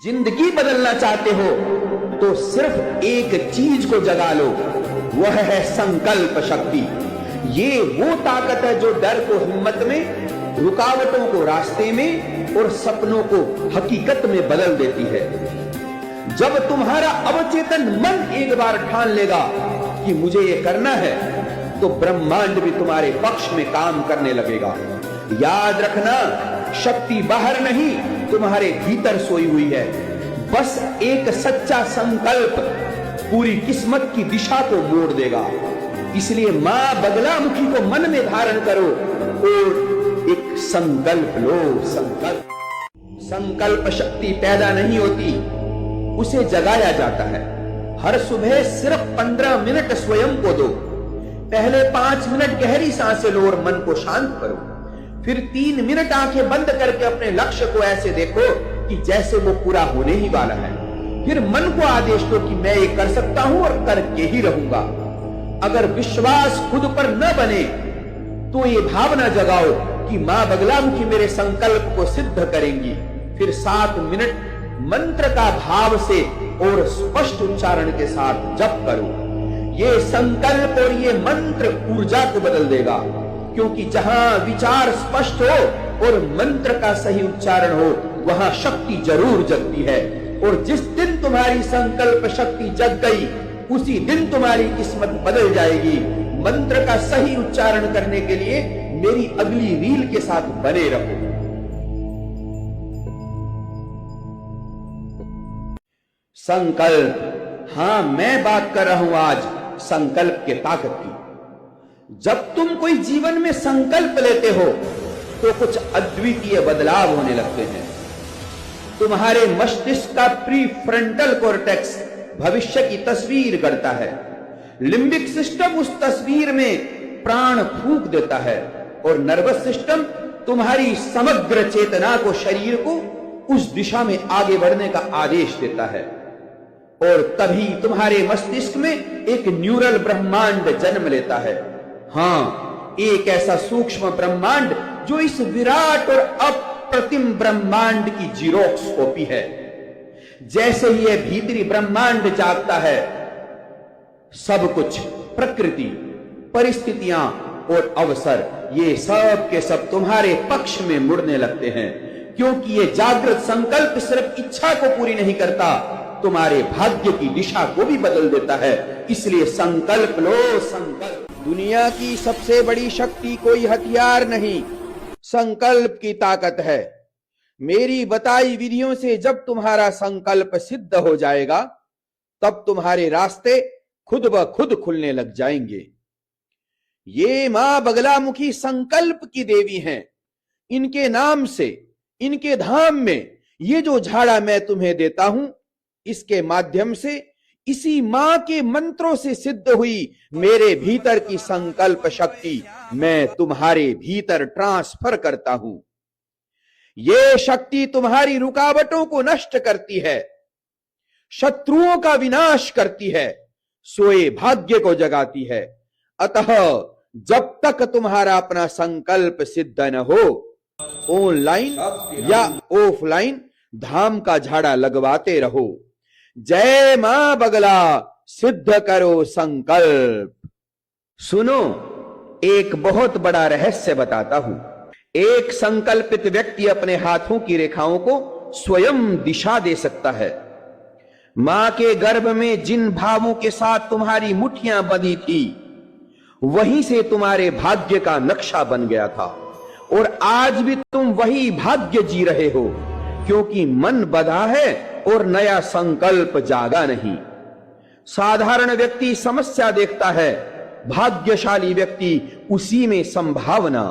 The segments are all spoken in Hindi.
जिंदगी बदलना चाहते हो तो सिर्फ एक चीज को जगा लो, वह है संकल्प शक्ति। ये वो ताकत है जो डर को हिम्मत में, रुकावटों को रास्ते में और सपनों को हकीकत में बदल देती है। जब तुम्हारा अवचेतन मन एक बार ठान लेगा कि मुझे ये करना है, तो ब्रह्मांड भी तुम्हारे पक्ष में काम करने लगेगा। याद रखना, शक्ति बाहर नहीं, तुम्हारे भीतर सोई हुई है। बस एक सच्चा संकल्प पूरी किस्मत की दिशा को मोड़ देगा। इसलिए मां बगलामुखी को मन में धारण करो और एक संकल्प लो। संकल्प शक्ति पैदा नहीं होती, उसे जगाया जाता है। हर सुबह सिर्फ 15 मिनट स्वयं को दो। पहले 5 मिनट गहरी सांसें लो और मन को शांत करो। फिर 3 मिनट आंखें बंद करके अपने लक्ष्य को ऐसे देखो कि जैसे वो पूरा होने ही वाला है। फिर मन को आदेश दो कि मैं ये कर सकता हूं और करके ही रहूंगा। अगर विश्वास खुद पर न बने तो ये भावना जगाओ कि मां बगलामुखी मेरे संकल्प को सिद्ध करेंगी। फिर 7 मिनट मंत्र का भाव से और स्पष्ट उच्चारण के साथ जप करो। ये संकल्प और ये मंत्र ऊर्जा को बदल देगा, क्योंकि जहां विचार स्पष्ट हो और मंत्र का सही उच्चारण हो, वहां शक्ति जरूर जगती है। और जिस दिन तुम्हारी संकल्प शक्ति जग गई, उसी दिन तुम्हारी किस्मत बदल जाएगी। मंत्र का सही उच्चारण करने के लिए मेरी अगली रील के साथ बने रहो। संकल्प, हां, मैं बात कर रहा हूं आज संकल्प के ताकत की। जब तुम कोई जीवन में संकल्प लेते हो तो कुछ अद्वितीय बदलाव होने लगते हैं। तुम्हारे मस्तिष्क का प्रीफ्रंटल कॉर्टेक्स भविष्य की तस्वीर गढ़ता है। लिम्बिक सिस्टम उस तस्वीर में प्राण फूंक देता है और नर्वस सिस्टम तुम्हारी समग्र चेतना को, शरीर को उस दिशा में आगे बढ़ने का आदेश देता है। और तभी तुम्हारे मस्तिष्क में एक न्यूरल ब्रह्मांड जन्म लेता है। हां, एक ऐसा सूक्ष्म ब्रह्मांड जो इस विराट और अप्रतिम ब्रह्मांड की जीरोक्स कॉपी है। जैसे ही यह भीतरी ब्रह्मांड जागता है, सब कुछ, प्रकृति, परिस्थितियां और अवसर, ये सब के सब तुम्हारे पक्ष में मुड़ने लगते हैं। क्योंकि ये जागृत संकल्प सिर्फ इच्छा को पूरी नहीं करता, तुम्हारे भाग्य की दिशा को भी बदल देता है। इसलिए संकल्प लो, संकल्प। दुनिया की सबसे बड़ी शक्ति कोई हथियार नहीं, संकल्प की ताकत है। मेरी बताई विधियों से जब तुम्हारा संकल्प सिद्ध हो जाएगा, तब तुम्हारे रास्ते खुद ब खुद खुलने लग जाएंगे। ये मां बगलामुखी संकल्प की देवी हैं। इनके नाम से, इनके धाम में ये जो झाड़ा मैं तुम्हें देता हूं, इसके माध्यम से, इसी मां के मंत्रों से सिद्ध हुई मेरे भीतर की संकल्प शक्ति मैं तुम्हारे भीतर ट्रांसफर करता हूं। ये शक्ति तुम्हारी रुकावटों को नष्ट करती है, शत्रुओं का विनाश करती है, सोए भाग्य को जगाती है। अतः जब तक तुम्हारा अपना संकल्प सिद्ध न हो, ऑनलाइन या ऑफलाइन धाम का झाड़ा लगवाते रहो। जय मां बगला, सिद्ध करो संकल्प। सुनो, एक बहुत बड़ा रहस्य बताता हूं। एक संकल्पित व्यक्ति अपने हाथों की रेखाओं को स्वयं दिशा दे सकता है। मां के गर्भ में जिन भावों के साथ तुम्हारी मुट्ठियां बंधी थी, वहीं से तुम्हारे भाग्य का नक्शा बन गया था। और आज भी तुम वही भाग्य जी रहे हो, क्योंकि मन बंधा है और नया संकल्प जागा नहीं। साधारण व्यक्ति समस्या देखता है, भाग्यशाली व्यक्ति उसी में संभावना।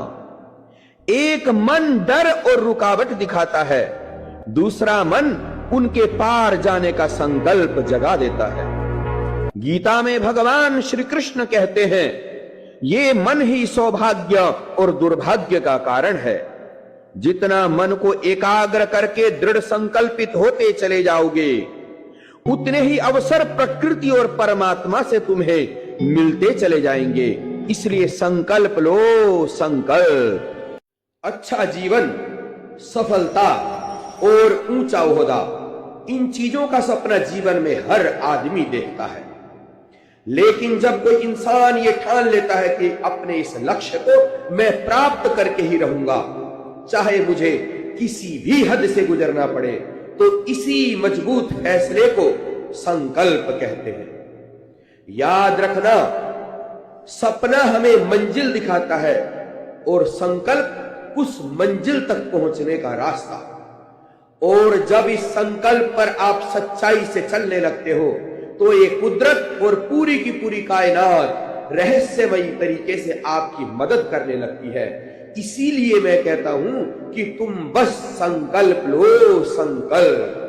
एक मन डर और रुकावट दिखाता है, दूसरा मन उनके पार जाने का संकल्प जगा देता है। गीता में भगवान श्री कृष्ण कहते हैं, ये मन ही सौभाग्य और दुर्भाग्य का कारण है। जितना मन को एकाग्र करके दृढ़ संकल्पित होते चले जाओगे, उतने ही अवसर प्रकृति और परमात्मा से तुम्हें मिलते चले जाएंगे। इसलिए संकल्प लो, संकल्प। अच्छा जीवन, सफलता और ऊंचा ओहदा, इन चीजों का सपना जीवन में हर आदमी देखता है, लेकिन जब कोई इंसान ये ठान लेता है कि अपने इस लक्ष्य को मैं प्राप्त करके ही रहूंगा, चाहे मुझे किसी भी हद से गुजरना पड़े, तो इसी मजबूत फैसले को संकल्प कहते हैं। याद रखना, सपना हमें मंजिल दिखाता है और संकल्प उस मंजिल तक पहुंचने का रास्ता। और जब इस संकल्प पर आप सच्चाई से चलने लगते हो तो ये कुदरत और पूरी की पूरी कायनात रहस्यमयी तरीके से आपकी मदद करने लगती है। इसीलिए मैं कहता हूं कि तुम बस संकल्प लो, संकल्प।